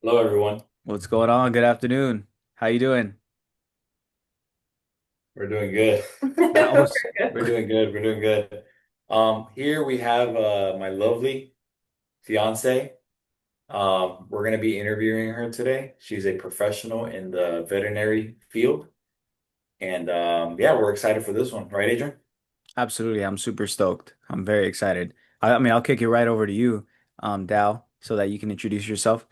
Hello, everyone. What's going on? Good afternoon. How you doing? We're doing good. I was We're doing good. We're doing good. Here we have my lovely fiance. We're gonna be interviewing her today. She's a professional in the veterinary field, and yeah, we're excited for this one, right, Adrian? absolutely. I'm super stoked. I'm very excited. I mean, I'll kick it right over to you, Dal, so that you can introduce yourself.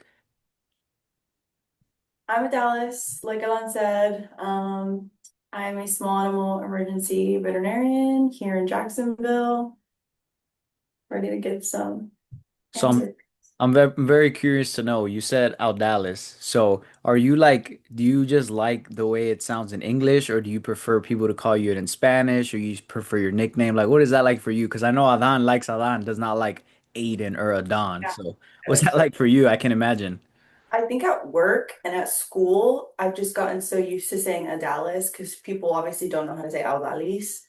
I'm Audalys, like Alan said. I'm a small animal emergency veterinarian here in Jacksonville, ready to give some So answers. I'm very curious to know. You said Audalys. So are you like, do you just like the way it sounds in English, or do you prefer people to call you it in Spanish, or you prefer your nickname? Like, what is that like for you? Because I know Adan likes Adan, does not like Aiden or Adan. Yeah. So what's that like for you? I can imagine. I think at work and at school, I've just gotten so used to saying Audalys because people obviously don't know how to say Audalys.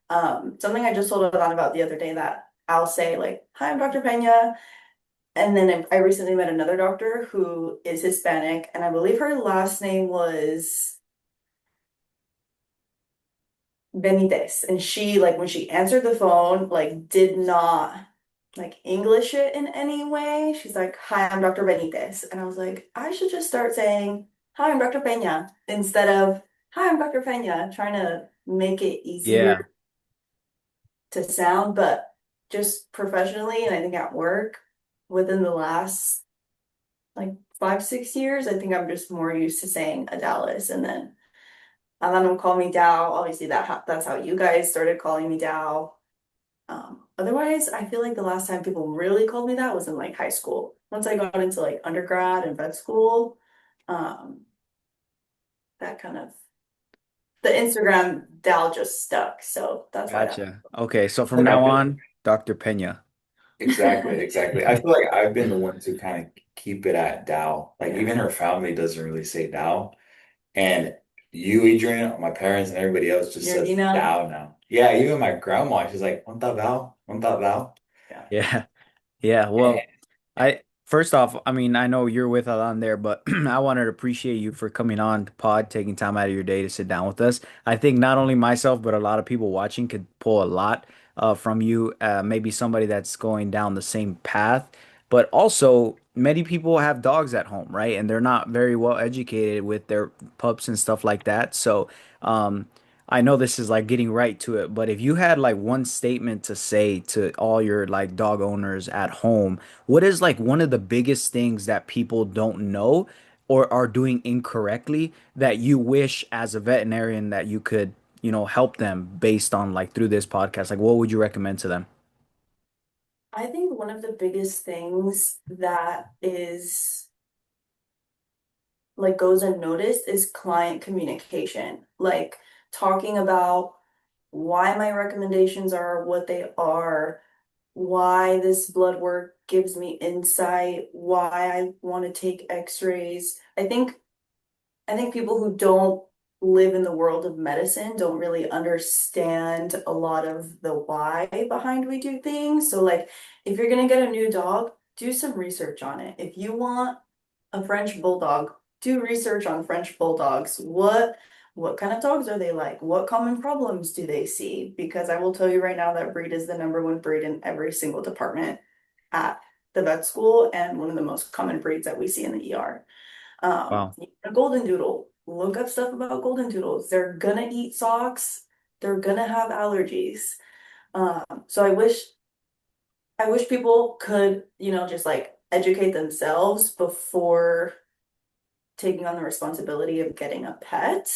Something I just told Adan about the other day that I'll say like, "Hi, I'm Dr. Peña," and then I recently met another doctor who is Hispanic, and I believe her last name was Benitez. And she, like, when she answered the phone, like, did not like English it in any way. She's like, "Hi, I'm Dr. Benitez." And I was like, I should just start saying, "Hi, I'm Dr. Peña," instead of, "Hi, I'm Dr. Peña," trying to make it Yeah. easier to sound. But just professionally, and I think at work, within the last like 5, 6 years, I think I'm just more used to saying Adalis. And then will call me Dow. Obviously, that's how you guys started calling me Dow. Otherwise, I feel like the last time people really called me that was in like high school. Once I got into like undergrad and vet school, um, that kind of the Instagram Dow just stuck. So that's why that. Gotcha. Okay, so from Like I now feel on, Dr. Pena. exactly, exactly. I feel like I've been the one to kind of keep it at Dow. Like Yeah. even her family doesn't really say Dow, and you, Adrian, my parents, and everybody else just Your says Nina. Dow now. Yeah, even my grandma, she's like, "Want that Val? Want that Val?" Yeah. Yeah. Yeah. Well, I first off, I mean, I know you're with us on there, but I wanted to appreciate you for coming on the pod, taking time out of your day to sit down with us. I think not only myself, but a lot of people watching could pull a lot from you. Maybe somebody that's going down the same path, but also many people have dogs at home, right? And they're not very well educated with their pups and stuff like that. So, um, I know this is like getting right to it, but if you had like one statement to say to all your like dog owners at home, what is like one of the biggest things that people don't know or are doing incorrectly that you wish as a veterinarian that you could, help them based on like through this podcast? Like, what would you recommend to them? I think one of the biggest things that is like goes unnoticed is client communication. Like talking about why my recommendations are what they are, why this blood work gives me insight, why I want to take x-rays. I think people who don't live in the world of medicine don't really understand a lot of the why behind we do things. So like if you're gonna get a new dog, do some research on it. If you want a French bulldog, do research on French bulldogs. What kind of dogs are they like? What common problems do they see? Because I will tell you right now that breed is the number one breed in every single department at the vet school and one of the most common breeds that we see in the ER. Wow. A golden doodle. Look up stuff about golden doodles. They're gonna eat socks. They're gonna have allergies. So I wish people could, just like educate themselves before taking on the responsibility of getting a pet,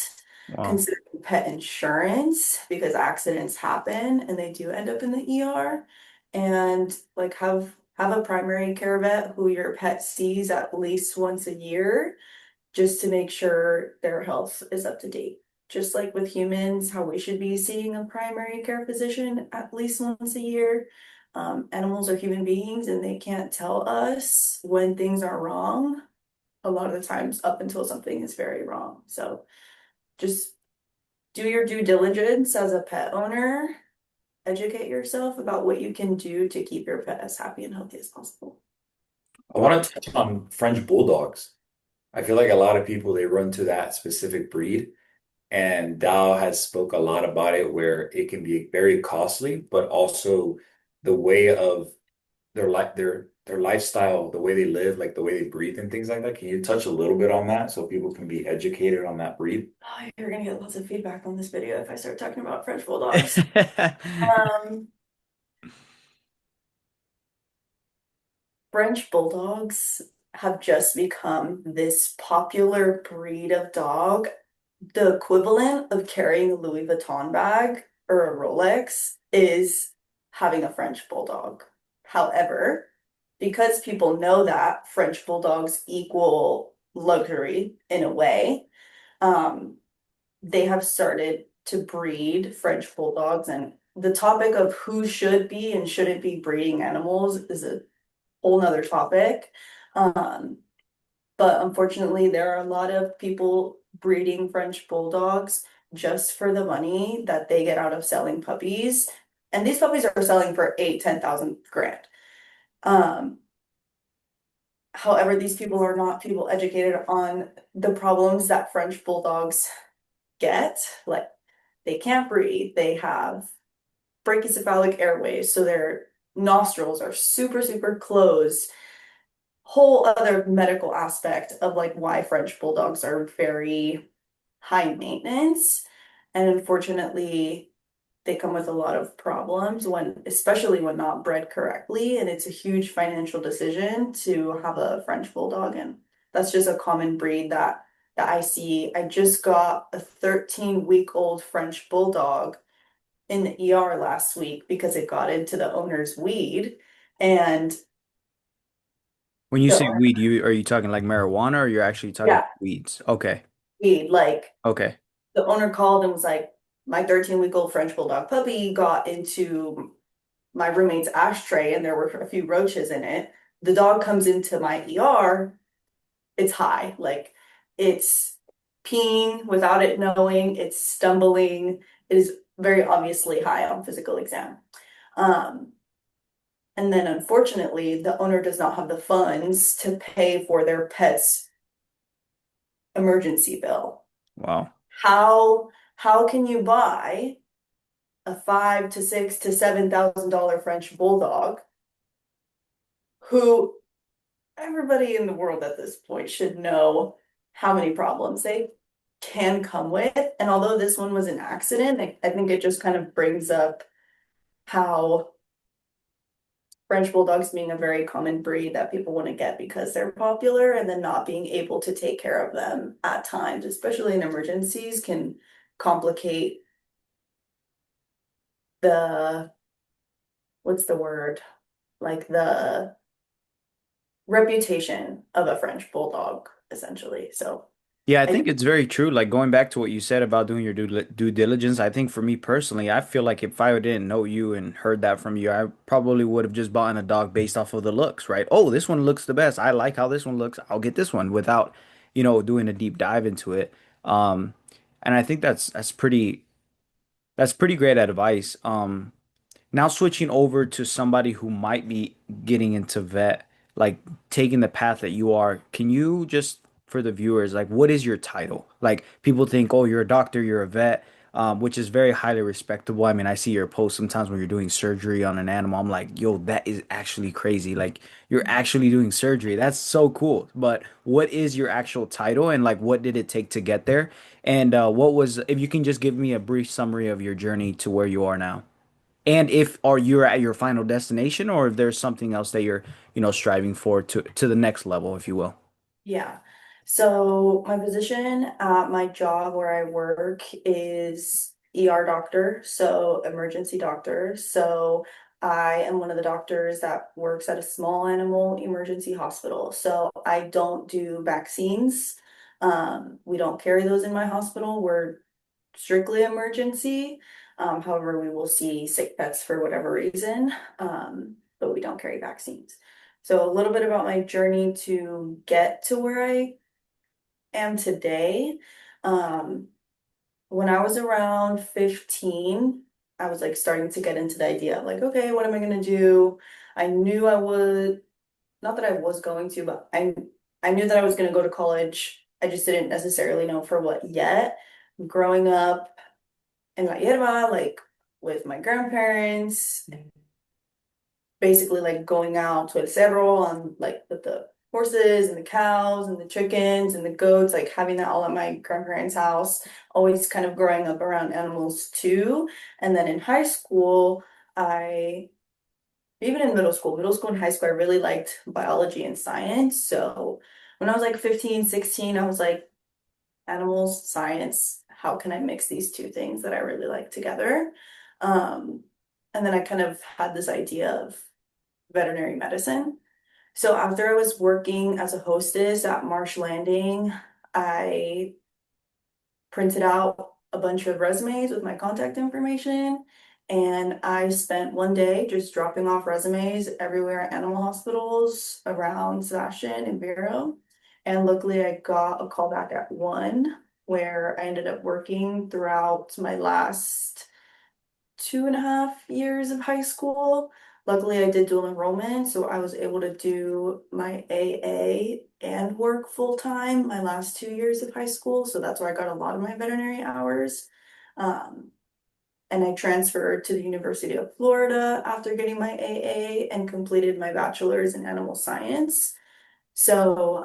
Wow. considering pet insurance because accidents happen and they do end up in the ER, and like have a primary care vet who your pet sees at least once a year just to make sure their health is up to date. Just like with humans, how we should be seeing a primary care physician at least once a year. Animals are human beings and they can't tell us when things are wrong a lot of the times up until something is very wrong. So just do your due diligence as a pet owner, educate yourself about what you can do to keep your pet as happy and healthy as possible. I want to touch on French bulldogs. I feel like a lot of people they run to that specific breed, and Dow has spoke a lot about it where it can be very costly, but also the way of their lifestyle, the way they live, like the way they breathe and things like that. Can you touch a little bit on that so people can be educated on that breed? Oh, you're gonna get lots of feedback on this video if I start talking about French bulldogs. Um, French bulldogs have just become this popular breed of dog. The equivalent of carrying a Louis Vuitton bag or a Rolex is having a French bulldog. However, because people know that French bulldogs equal luxury in a way, um, they have started to breed French bulldogs. And the topic of who should be and shouldn't be breeding animals is a whole nother topic. Um, but unfortunately, there are a lot of people breeding French bulldogs just for the money that they get out of selling puppies. And these puppies are selling for 8, 10,000 grand. Um, However, these people are not people educated on the problems that French bulldogs get. Like they can't breathe, they have brachycephalic airways, so their nostrils are super, super closed. Whole other medical aspect of like why French bulldogs are very high maintenance. And unfortunately, they come with a lot of problems when, especially when not bred correctly. And it's a huge financial decision to have a French bulldog. And that's just a common breed that I see. I just got a 13-week-old French bulldog in the ER last week because it got into the owner's weed. And When you the say owner, weed, you are you talking like marijuana or you're actually talking yeah, about weeds? Okay. weed, like Okay. the owner called and was like, my 13-week-old French bulldog puppy got into my roommate's ashtray and there were a few roaches in it. The dog comes into my ER, it's high. Like it's peeing without it knowing, it's stumbling. It is very obviously high on physical exam. Um, and then unfortunately, the owner does not have the funds to pay for their pet's emergency bill. Wow. How can you buy a 5 to 6 to 7 thousand dollar French bulldog who everybody in the world at this point should know how many problems they can come with? And although this one was an accident, I think it just kind of brings up how French bulldogs being a very common breed that people want to get because they're popular and then not being able to take care of them at times, especially in emergencies, can complicate the, what's the word? Like the reputation of a French bulldog, essentially. So Yeah, I I think it's very true. Like going back to what you said about doing your due diligence, I think for me personally, I feel like if I didn't know you and heard that from you, I probably would have just bought a dog based off of the looks, right? Oh, this one looks the best. I like how this one looks. I'll get this one without, doing a deep dive into it. Um, and I think that's pretty great advice. Now switching over to somebody who might be getting into vet, like taking the path that you are, can you just for the viewers, like what is your title? Like people think, oh, you're a doctor, you're a vet, which is very highly respectable. I mean, I see your posts sometimes when you're doing surgery on an animal. I'm like, yo, that is actually crazy. Like you're actually doing surgery. That's so cool. But what is your actual title and like what did it take to get there? And what was, if you can just give me a brief summary of your journey to where you are now. And if are you at your final destination or if there's something else that you're, striving for to the next level, if you will. yeah. So my position at my job where I work is ER doctor, so emergency doctor. So I am one of the doctors that works at a small animal emergency hospital. So I don't do vaccines. We don't carry those in my hospital. We're strictly emergency. However, we will see sick pets for whatever reason, but we don't carry vaccines. So a little bit about my journey to get to where I am today. Um, when I was around 15, I was like starting to get into the idea of like, okay, what am I gonna do? I knew I would, not that I was going to, but I I knew that I was going to go to college. I just didn't necessarily know for what yet. Growing up in La Hierba, like with my grandparents, basically like going out to El Cerro on like with the horses and the cows and the chickens and the goats, like having that all at my grandparents' house, always kind of growing up around animals too. And then in high school, I even in middle school and high school, I really liked biology and science. So when I was like 15, 16, I was like, animals, science, how can I mix these two things that I really like together? Um, and then I kind of had this idea of veterinary medicine. So after I was working as a hostess at Marsh Landing, I printed out a bunch of resumes with my contact information. And I spent one day just dropping off resumes everywhere at animal hospitals around Sebastian and Vero. And luckily, I got a call back at one where I ended up working throughout my last 2.5 years of high school. Luckily, I did dual enrollment, so I was able to do my AA and work full time my last 2 years of high school. So that's where I got a lot of my veterinary hours. Um, and I transferred to the University of Florida after getting my AA and completed my bachelor's in animal science. So,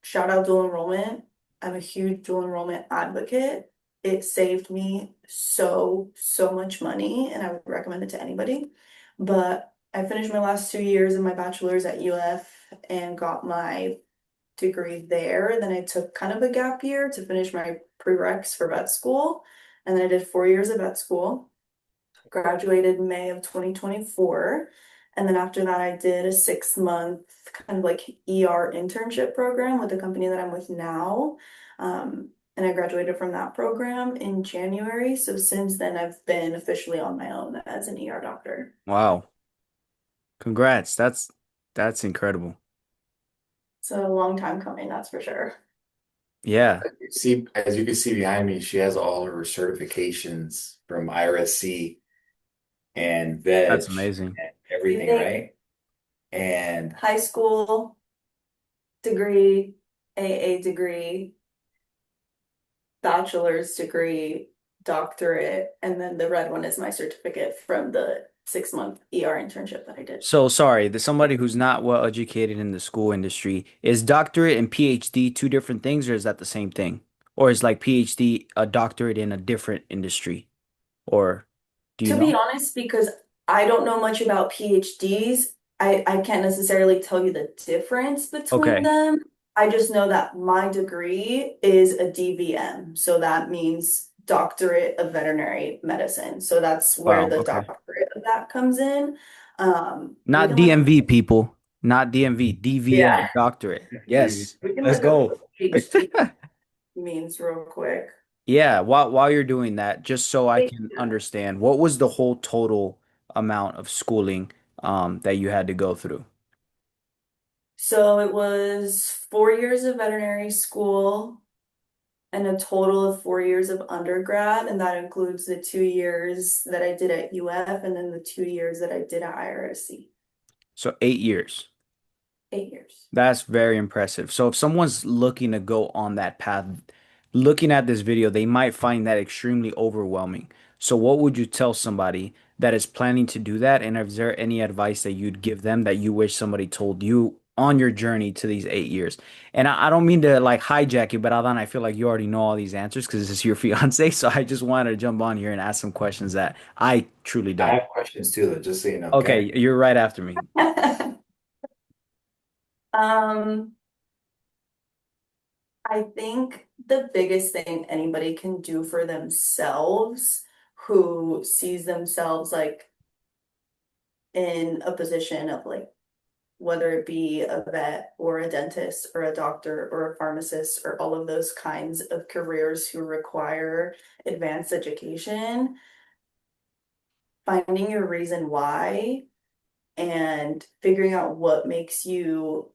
shout out dual enrollment. I'm a huge dual enrollment advocate. It saved me so much money, and I would recommend it to anybody. But I finished my last 2 years of my bachelor's at UF and got my degree there. Then I took kind of a gap year to finish my prereqs for vet school. And then I did 4 years of vet school, graduated May of 2024. And then after that, I did a 6 month kind of like ER internship program with the company that I'm with now. And I graduated from that program in January. So since then, I've been officially on my own as an ER doctor. Wow. Congrats. That's incredible. So a long time coming, that's for sure. Yeah, See, as you can see behind me, she has all of her certifications from IRSC and that's veg amazing. and You everything, think right? And high school degree, AA degree, bachelor's degree, doctorate, and then the red one is my certificate from the 6 month ER internship that I did. So sorry, there's somebody who's not well educated in the school industry. Is doctorate and PhD two different things, or is that the same thing? Or is like PhD a doctorate in a different industry? Or do you To be know? honest, because I don't know much about PhDs, I can't necessarily tell you the difference between Okay. them. I just know that my degree is a DVM, so that means Doctorate of Veterinary Medicine. So that's where Wow. the Okay. doctorate of that comes in. We Not can look, DMV people. Not DMV. DVM. yeah, Doctorate. Yes. we can Let's look up go. what PhD means real quick. Yeah, while you're doing that, just so I can understand, what was the whole total amount of schooling that you had to go through? So it was 4 years of veterinary school and a total of 4 years of undergrad, and that includes the 2 years that I did at UF and then the 2 years that I did at IRSC. So 8 years. 8 years. That's very impressive. So if someone's looking to go on that path, looking at this video, they might find that extremely overwhelming. So what would you tell somebody that is planning to do that? And is there any advice that you'd give them that you wish somebody told you on your journey to these 8 years? And I don't mean to like hijack you, but Adan, I feel like you already know all these answers because this is your fiance. So I just wanted to jump on here and ask some questions that I truly I don't. have questions too, though, just so you know, Okay, okay? you're right after me. Um, I think the biggest thing anybody can do for themselves who sees themselves like in a position of like whether it be a vet or a dentist or a doctor or a pharmacist or all of those kinds of careers who require advanced education, finding your reason why and figuring out what makes you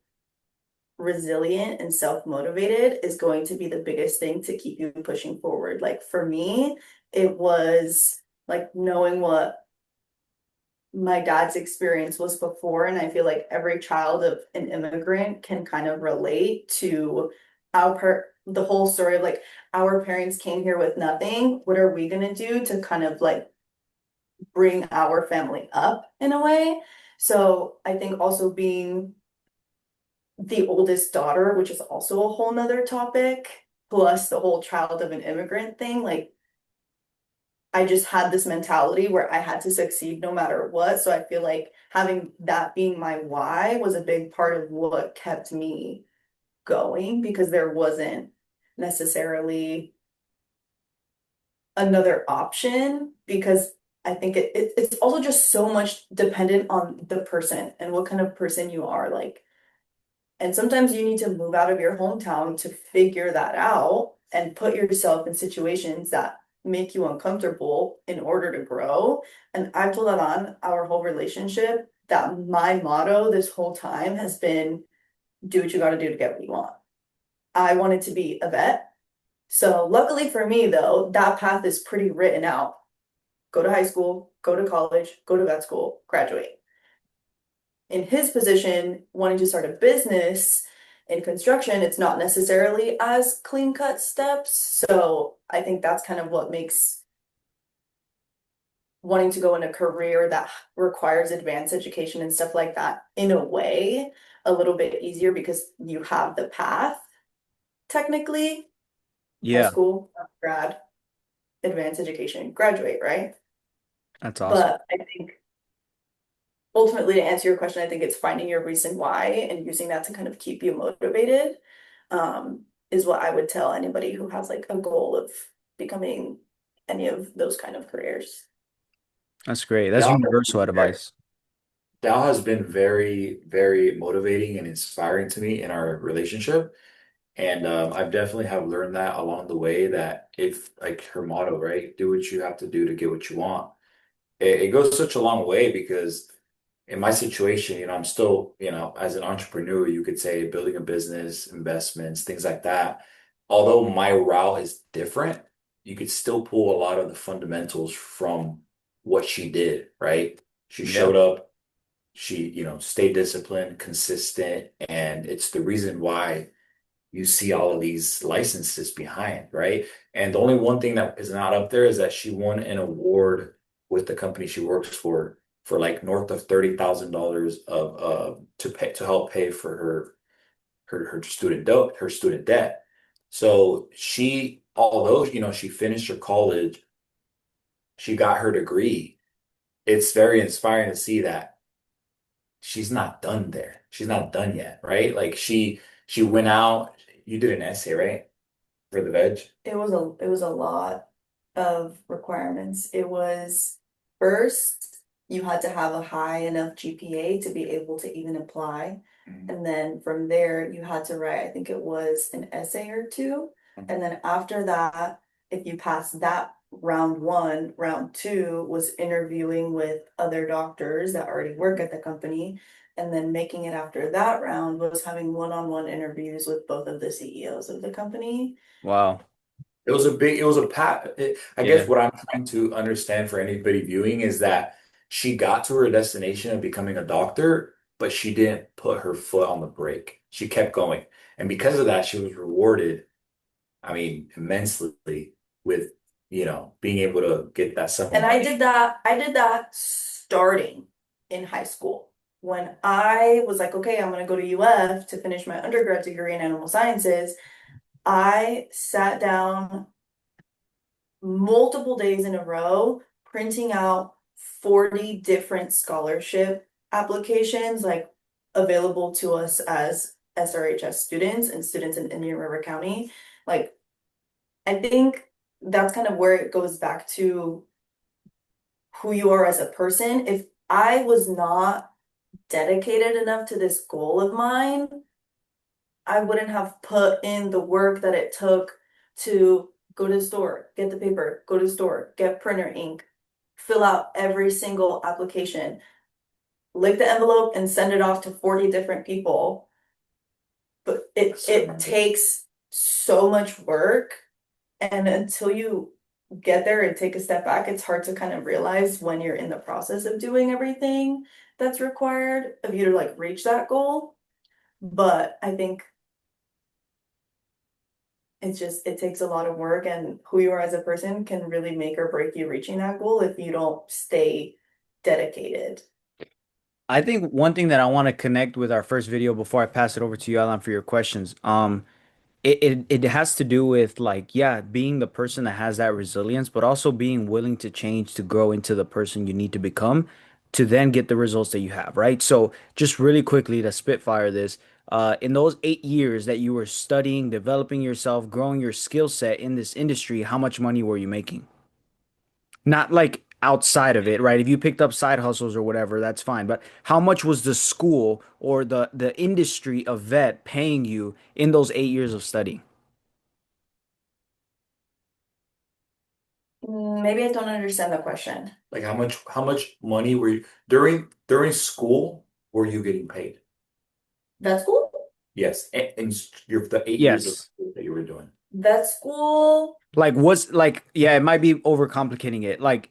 resilient and self-motivated is going to be the biggest thing to keep you pushing forward. Like for me, it was like knowing what my dad's experience was before, and I feel like every child of an immigrant can kind of relate to the whole story of like our parents came here with nothing. What are we gonna do to kind of like bring our family up in a way? So I think also being the oldest daughter, which is also a whole nother topic, plus the whole child of an immigrant thing, like I just had this mentality where I had to succeed no matter what. So I feel like having that being my why was a big part of what kept me going because there wasn't necessarily another option because I think it's also just so much dependent on the person and what kind of person you are. Like, and sometimes you need to move out of your hometown to figure that out and put yourself in situations that make you uncomfortable in order to grow. And I've told that on our whole relationship that my motto this whole time has been do what you got to do to get what you want. I wanted to be a vet. So luckily for me, though, that path is pretty written out. Go to high school, go to college, go to vet school, graduate. In his position, wanting to start a business in construction, it's not necessarily as clean cut steps. So I think that's kind of what makes wanting to go in a career that requires advanced education and stuff like that, in a way, a little bit easier because you have the path, technically, high Yeah, school, grad, advanced education, graduate, right? that's awesome. But I think ultimately, to answer your question, I think it's finding your reason why and using that to kind of keep you motivated, is what I would tell anybody who has like a goal of becoming any of those kind of careers. That's great. That's Dal, universal advice. Dal has been very, very motivating and inspiring to me in our relationship. And I've definitely have learned that along the way that if like her motto, right? Do what you have to do to get what you want. It goes such a long way because in my situation, I'm still, as an entrepreneur, you could say building a business, investments, things like that. Although my route is different, you could still pull a lot of the fundamentals from what she did, right? She Yeah. showed up, she, stayed disciplined, consistent, and it's the reason why you see all of these licenses behind, right? And the only one thing that is not up there is that she won an award with the company she works for like north of $30,000 of to help pay for her student debt. So she, although she finished her college, she got her degree. It's very inspiring to see that she's not done there. She's not done yet, right? Like she went out. You did an essay, right? For the veg. It was a lot of requirements. It was first you had to have a high enough GPA to be able to even apply. Mhm. And then from there you had to write, I think it was an essay or two. Mhm. And then after that, if you passed that round one, round two was interviewing with other doctors that already work at the company. And then making it after that round was having one-on-one interviews with both of the CEOs of the company. Wow. It was a pat. I Yeah. guess what I'm trying to understand for anybody viewing is that she got to her destination of becoming a doctor, but she didn't put her foot on the brake. She kept going. And because of that, she was rewarded, I mean, immensely with, being able to get that sum of And money. I did that starting in high school. When I was like, okay, I'm gonna go to UF to finish my undergrad degree in animal sciences, I sat down multiple days in a row printing out 40 different scholarship applications like available to us as SRHS students and students in Indian River County. Like, I think that's kind of where it goes back to who you are as a person. If I was not dedicated enough to this goal of mine, I wouldn't have put in the work that it took to go to the store, get the paper, go to the store, get printer ink, fill out every single application, lick the envelope and send it off to 40 different people. But it That's it tremendous. takes so much work, and until you get there and take a step back, it's hard to kind of realize when you're in the process of doing everything that's required of you to like reach that goal. But I think it takes a lot of work, and who you are as a person can really make or break you reaching that goal if you don't stay dedicated. I think one thing that I want to connect with our first video before I pass it over to you, Alan, for your questions. It has to do with like, yeah, being the person that has that resilience, but also being willing to change to grow into the person you need to become to then get the results that you have, right? So just really quickly to spitfire this, in those 8 years that you were studying, developing yourself, growing your skill set in this industry, how much money were you making? Not like outside of it, right? If you picked up side hustles or whatever, that's fine. But how much was the school or the industry of vet paying you in those 8 years of study? Maybe I don't understand the question. Like how much money were you during school were you getting paid? Vet school? Yes, in your the 8 years of Yes. school that you were doing. Vet school? Like what's like yeah, it might be overcomplicating it. Like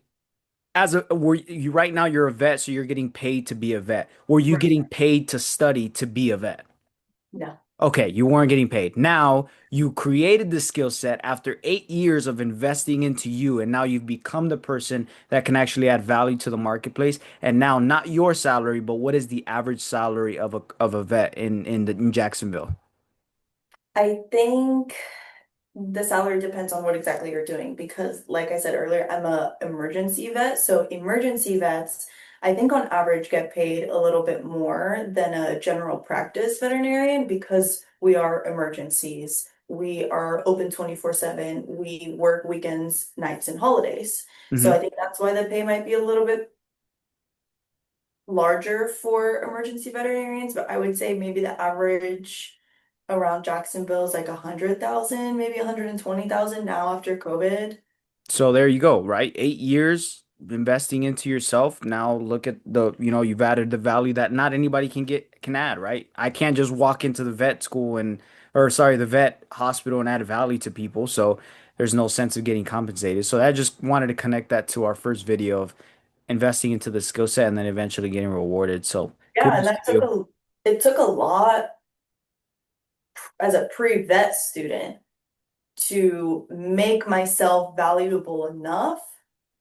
as a were you right now you're a vet, so you're getting paid to be a vet. Were you Right. getting paid to study to be a vet? No. Okay, you weren't getting paid. Now you created the skill set after 8 years of investing into you, and now you've become the person that can actually add value to the marketplace. And now, not your salary, but what is the average salary of a vet in Jacksonville? I think the salary depends on what exactly you're doing because, like I said earlier, I'm a emergency vet. So emergency vets, I think on average get paid a little bit more than a general practice veterinarian because we are emergencies. We are open 24/7. We work weekends, nights, and holidays. So I Hmm. think that's why the pay might be a little bit larger for emergency veterinarians, but I would say maybe the average around Jacksonville is like 100,000, maybe 120,000 now after COVID. So there you go, right? 8 years investing into yourself. Now look at you've added the value that not anybody can add, right? I can't just walk into the vet school or sorry, the vet hospital and add value to people. So there's no sense of getting compensated. So I just wanted to connect that to our first video of investing into the skill set and then eventually getting rewarded. So Yeah, and kudos to you. it took a lot as a pre-vet student to make myself valuable enough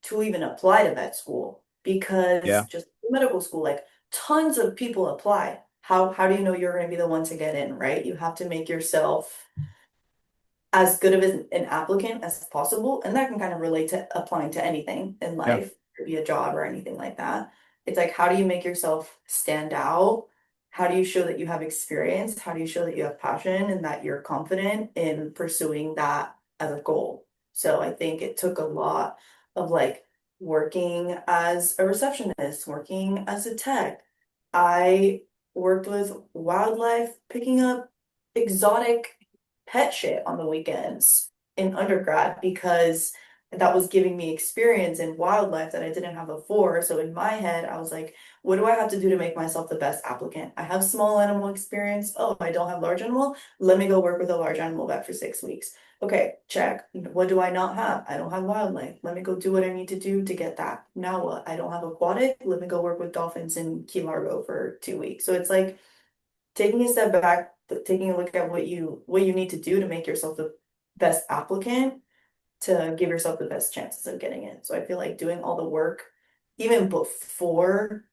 to even apply to vet school because Yeah. just medical school, like tons of people apply. How do you know you're going to be the one to get in, right? You have to make yourself as good of an applicant as possible. And that can kind of relate to applying to anything in Yeah. life, could be a job or anything like that. It's like, how do you make yourself stand out? How do you show that you have experience? How do you show that you have passion and that you're confident in pursuing that as a goal? So I think it took a lot of like working as a receptionist, working as a tech. I worked with wildlife, picking up exotic pet shit on the weekends in undergrad because that was giving me experience in wildlife that I didn't have before. So in my head, I was like, what do I have to do to make myself the best applicant? I have small animal experience. Oh, I don't have large animal. Let me go work with a large animal vet for 6 weeks. Okay, check. What do I not have? I don't have wildlife. Let me go do what I need to do to get that. Now what? I don't have aquatic. Let me go work with dolphins in Key Largo for 2 weeks. So it's like taking a step back, taking a look at what you need to do to make yourself the best applicant to give yourself the best chances of getting in. So I feel like doing all the work even before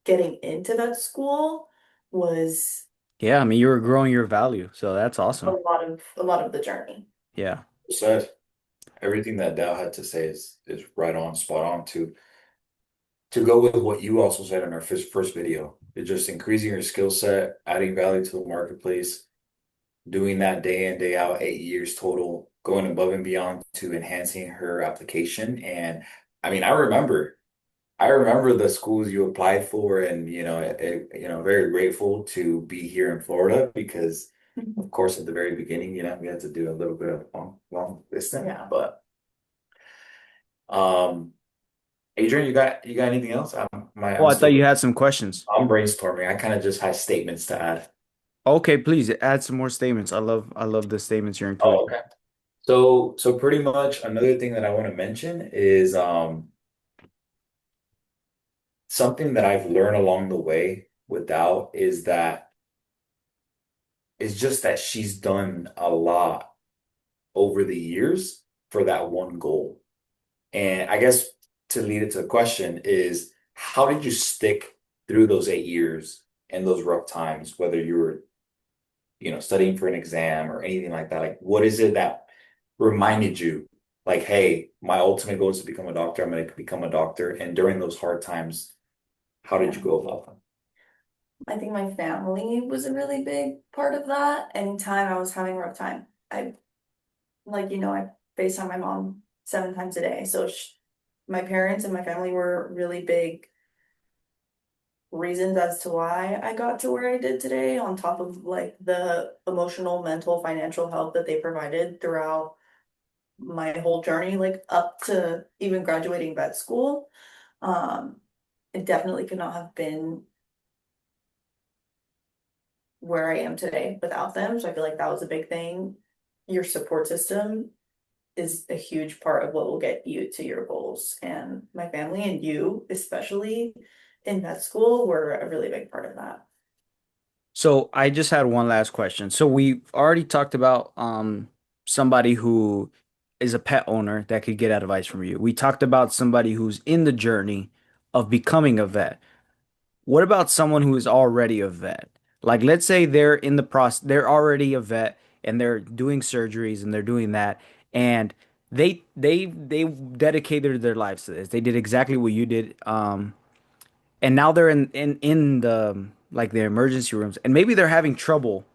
getting into that school was Yeah. I mean, you were growing your value. So that's a awesome. lot of a lot of the journey. Yeah. Said everything that Dow had to say is right on, spot on to go with what you also said in our first video. It's just increasing your skill set, adding value to the marketplace, doing that day in, day out, 8 years total, going above and beyond to enhancing her application. And I mean, I remember the schools you applied for, and very grateful to be here in Florida because, of course, at the very beginning, we had to do a little bit of long distance. Yeah. But um, Adrian, you got anything else? Oh, I'm I thought still you had some questions. I'm brainstorming. I kind of just had statements to add. Okay, please add some more statements. I love the statements you're Oh, including. okay. So pretty much another thing that I want to mention is something that I've learned along the way without is that it's just that she's done a lot over the years for that one goal. And I guess to lead it to the question is how did you stick through those 8 years and those rough times, whether you were, studying for an exam or anything like that? Like, what is it that reminded you, like, hey, my ultimate goal is to become a doctor. I'm going to become a doctor. And during those hard times, how did Yeah. you go about them? I think my family was a really big part of that. Anytime I was having a rough time, I FaceTime my mom 7 times a day. So my parents and my family were really big reasons as to why I got to where I did today, on top of like the emotional, mental, financial help that they provided throughout my whole journey, like up to even graduating vet school. Um, it definitely could not have been where I am today without them. So I feel like that was a big thing. Your support system is a huge part of what will get you to your goals. And my family and you, especially in vet school, were a really big part of that. So I just had one last question. So we already talked about somebody who is a pet owner that could get advice from you. We talked about somebody who's in the journey of becoming a vet. What about someone who is already a vet? Like, let's say they're in the process, they're already a vet and they're doing surgeries and they're doing that, and they dedicated their lives to this. They did exactly what you did. And now they're in the like the emergency rooms, and maybe they're having trouble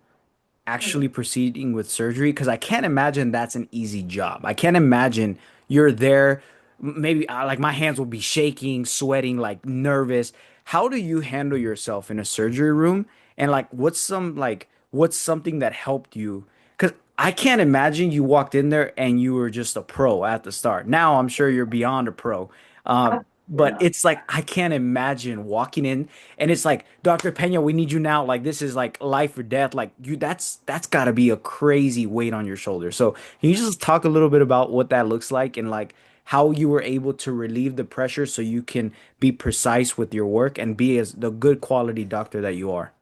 actually proceeding with surgery because I can't imagine that's an easy job. I can't imagine you're there. Maybe like my hands will be shaking, sweating, like nervous. How do you handle yourself in a surgery room? And like, what's something that helped you? Because I can't imagine you walked in there and you were just a pro at the start. Now I'm sure you're beyond a pro. You're But not. it's like I can't imagine walking in and it's like, Dr. Peña, we need you now. Like this is like life or death. Like you, that's got to be a crazy weight on your shoulders. So can you just talk a little bit about what that looks like and like how you were able to relieve the pressure so you can be precise with your work and be as the good quality doctor that you are?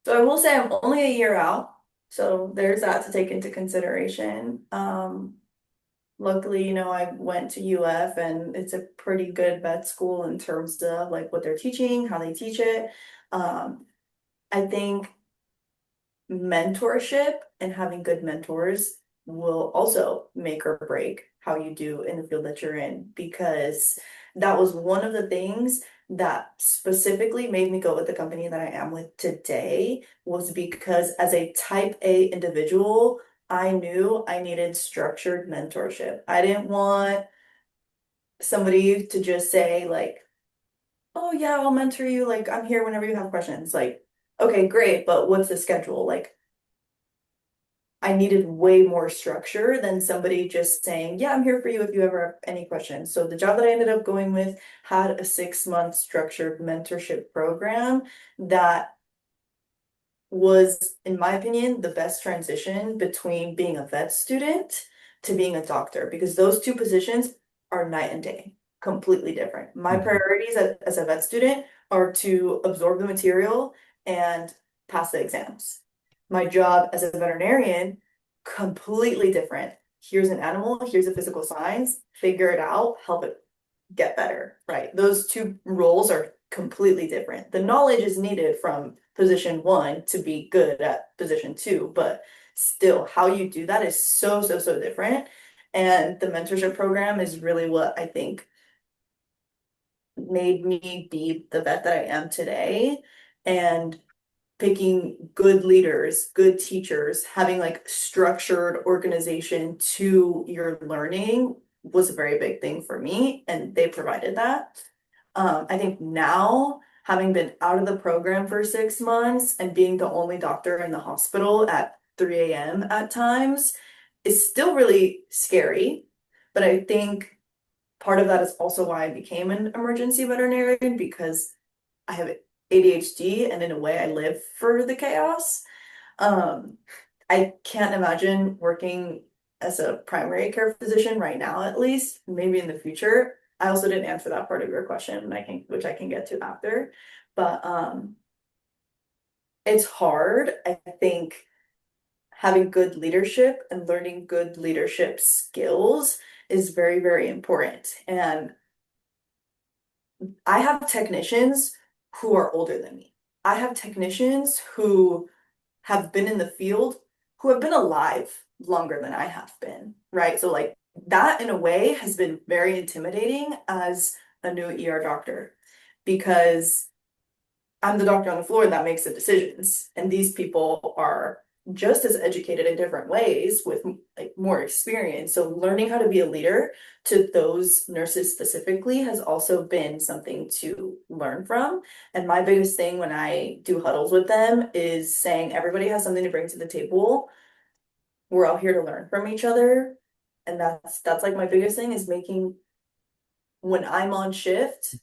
So I will say I'm only a year out, so there's that to take into consideration. Luckily, I went to UF and it's a pretty good vet school in terms of like what they're teaching, how they teach it. Um, I think mentorship and having good mentors will also make or break how you do in the field that you're in, because that was one of the things that specifically made me go with the company that I am with today, was because as a type A individual, I knew I needed structured mentorship. I didn't want somebody to just say like, oh yeah, I'll mentor you, like I'm here whenever you have questions. Like, okay, great, but what's the schedule? Like, I needed way more structure than somebody just saying, yeah, I'm here for you if you ever have any questions. So the job that I ended up going with had a 6 month structured mentorship program that was, in my opinion, the best transition between being a vet student to being a doctor, because those two positions are night and day, completely different. My Mhm. priorities as a vet student are to absorb the material and pass the exams. My job as a veterinarian, completely different. Here's an animal, here's the physical signs, figure it out, help it get better, right? Those two roles are completely different. The knowledge is needed from position one to be good at position two, but still, how you do that is so, so, so different. And the mentorship program is really what I think made me be the vet that I am today. And picking good leaders, good teachers, having like structured organization to your learning was a very big thing for me, and they provided that. I think now, having been out of the program for 6 months and being the only doctor in the hospital at 3 a.m. at times is still really scary. But I think part of that is also why I became an emergency veterinarian, because I have ADHD and in a way I live for the chaos. Um, I can't imagine working as a primary care physician right now, at least, maybe in the future. I also didn't answer that part of your question, and which I can get to after. But it's hard. I think having good leadership and learning good leadership skills is very, very important. And I have technicians who are older than me. I have technicians who have been in the field, who have been alive longer than I have been, right? So like that in a way has been very intimidating as a new ER doctor because I'm the doctor on the floor that makes the decisions. And these people are just as educated in different ways with like more experience. So learning how to be a leader to those nurses specifically has also been something to learn from. And my biggest thing when I do huddles with them is saying everybody has something to bring to the table. We're all here to learn from each other. And that's like my biggest thing is making when I'm on shift,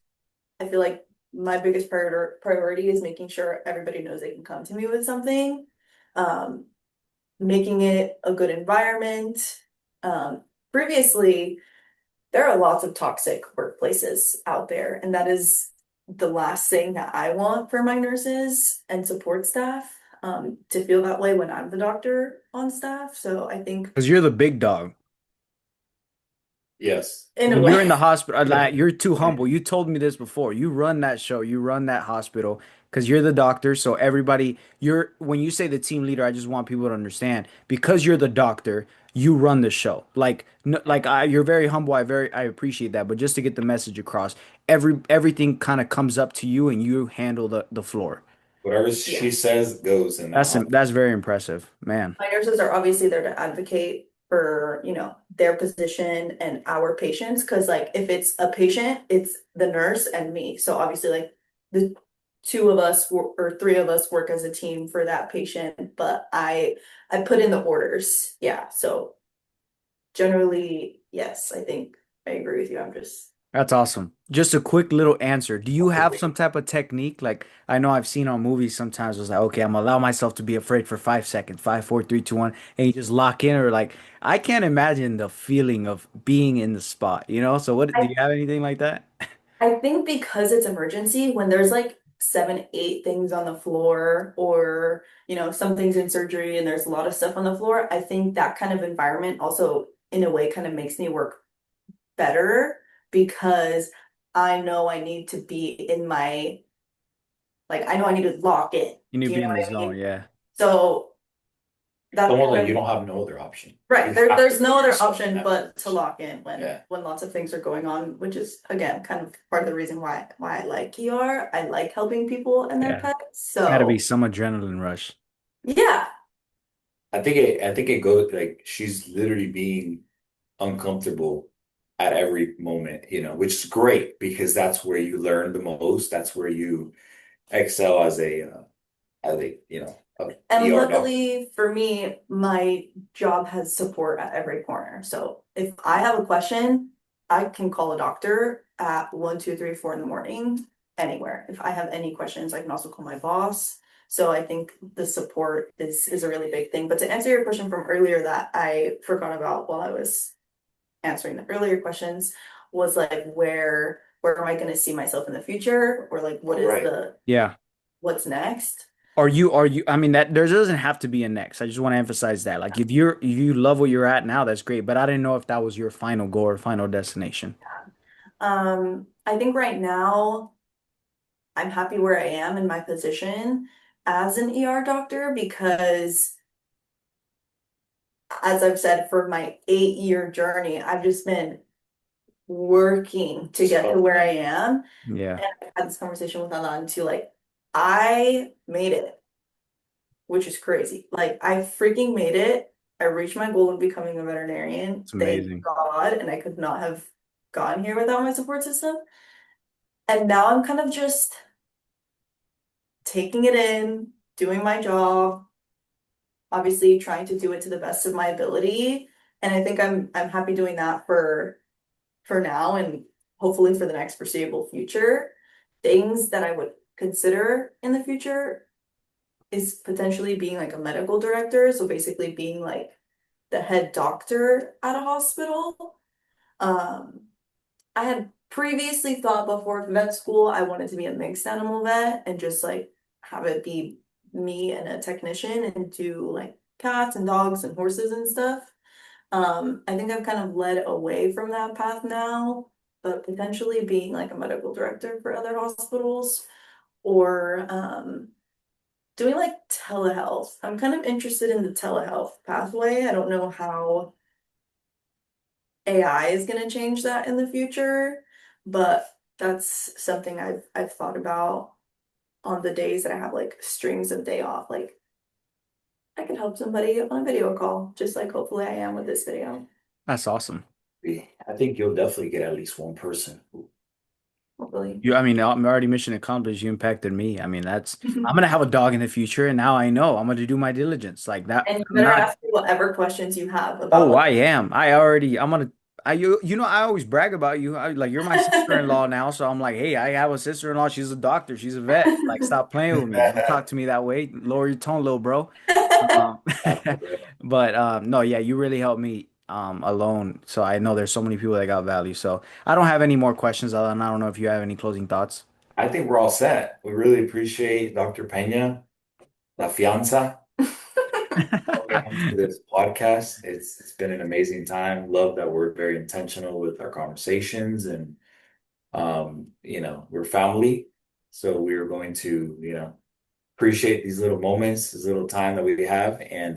I feel like my biggest priority is making sure everybody knows they can come to me with something, um, making it a good environment. Um, Previously, there are lots of toxic workplaces out there, and that is the last thing that I want for my nurses and support staff, to feel that way when I'm the doctor on staff. So I think Because you're the big dog. Yes. in a When you're in way, the hospital, you're too humble. You told me this before. You run that show, you run that hospital because you're the doctor. So everybody, when you say the team leader, I just want people to understand because you're the doctor, you run the show. You're very humble. I appreciate that. But just to get the message across, everything kind of comes up to you and you handle the floor. Whatever yeah. she says goes in that hospital. That's very impressive, man. My nurses are obviously there to advocate for, their position and our patients. Cause like if it's a patient, it's the nurse and me. So obviously like the two of us or three of us work as a team for that patient, but I put in the orders. Yeah. So generally, yes, I think I agree with you. I'm just That's awesome. Just a quick little answer. Do you have some type of technique? Like I know I've seen on movies sometimes it's like, okay, I'm gonna allow myself to be afraid for 5 seconds, five, four, three, two, one, and you just lock in or like I can't imagine the feeling of being in the spot, you know? So what do I you have anything like that? I think because it's emergency, when there's like seven, eight things on the floor, or some things in surgery and there's a lot of stuff on the floor, I think that kind of environment also, in a way, kind of makes me work better because I know I need to be in my, like, I know I need to lock in. You need Do to you be know in the what I zone, mean? yeah. So It's that almost kind like you of don't have no other option. Right. You have There's to no other focus on option that. but to lock in when Yeah. lots of things are going on, which is again kind of part of the reason why I like ER. I like helping people and their Yeah. pets. Gotta be So some adrenaline rush. yeah. I think it goes like she's literally being uncomfortable at every moment, which is great because that's where you learn the most. That's where you excel as a And ER doctor. luckily for me, my job has support at every corner. So if I have a question, I can call a doctor at 1, 2, 3, 4 in the morning, anywhere. If I have any questions, I can also call my boss. So I think the support is a really big thing. But to answer your question from earlier that I forgot about while I was answering the earlier questions was like where am I going to see myself in the future, or like what is Right. the Yeah. what's next? Are you I mean that there doesn't have to be a next. I just want to emphasize that. Like if you love what you're at now, that's great. But I didn't know if that was your final goal or final destination. I think right now I'm happy where I am in my position as an ER doctor because, as I've said, for my 8-year journey, I've just been working to get to where I am. Yeah. And I've had this conversation with Alan too, like, I made it, which is crazy. Like, I freaking made it. I reached my goal of becoming a veterinarian, It's thank amazing. God, and I could not have gotten here without my support system. And now I'm kind of just taking it in, doing my job, obviously trying to do it to the best of my ability. And I think I'm happy doing that for now and hopefully for the next foreseeable future. Things that I would consider in the future is potentially being like a medical director. So basically being like the head doctor at a hospital. Um, I had previously thought before vet school I wanted to be a mixed animal vet and just like have it be me and a technician and do like cats and dogs and horses and stuff. I think I've kind of led away from that path now, but potentially being like a medical director for other hospitals or doing like telehealth. I'm kind of interested in the telehealth pathway. I don't know how AI is going to change that in the future, but that's something I've thought about on the days that I have like strings of day off. Like I can help somebody on a video call, just like hopefully I am with this video. That's awesome. I think you'll definitely get at least one person. Hopefully. I mean, I'm already mission accomplished. You impacted me. I mean, I'm gonna have a dog in the future, and now I know I'm gonna do my diligence like that. And you I'm better not. ask me whatever questions you have about Oh, what. I am. I'm gonna. I always brag about you. Like you're my sister-in-law now, so I'm like, hey, I have a sister-in-law. She's a doctor. She's a vet. Like, stop playing with me. Don't talk to me that way. Lower your tone, little bro. Um, but no, yeah, you really helped me alone. So I know there's so many people that got value. So I don't have any more questions, Alan. I don't know if you have any closing thoughts. I think we're all set. We really appreciate Dr. Peña, La Fianza, coming onto this podcast. It's been an amazing time. Love that we're very intentional with our conversations and we're family. So we're going to, appreciate these little moments, this little time that we have. And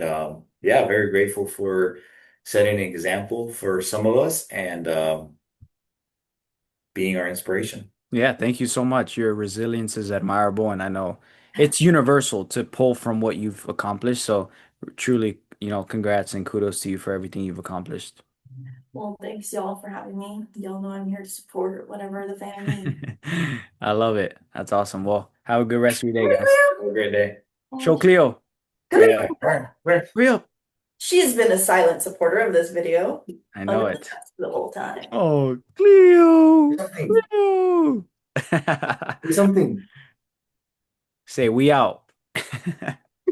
yeah, very grateful for setting an example for some of us and being our inspiration. Yeah, thank you so much. Your resilience is admirable, and I know it's universal to pull from what you've accomplished. So truly, congrats and kudos to you for everything you've accomplished. Well, thanks y'all for having me. Y'all know I'm here to support whatever the fam needs. I love it. That's awesome. Well, have a good rest of your day, guys. Have a great day. Show Oh, Cleo. Yeah. Where? Hurry up. she's been a silent supporter of this video I know under the it. desk the whole time. Oh, Cleo. Something. Cleo. Do something. Say we out.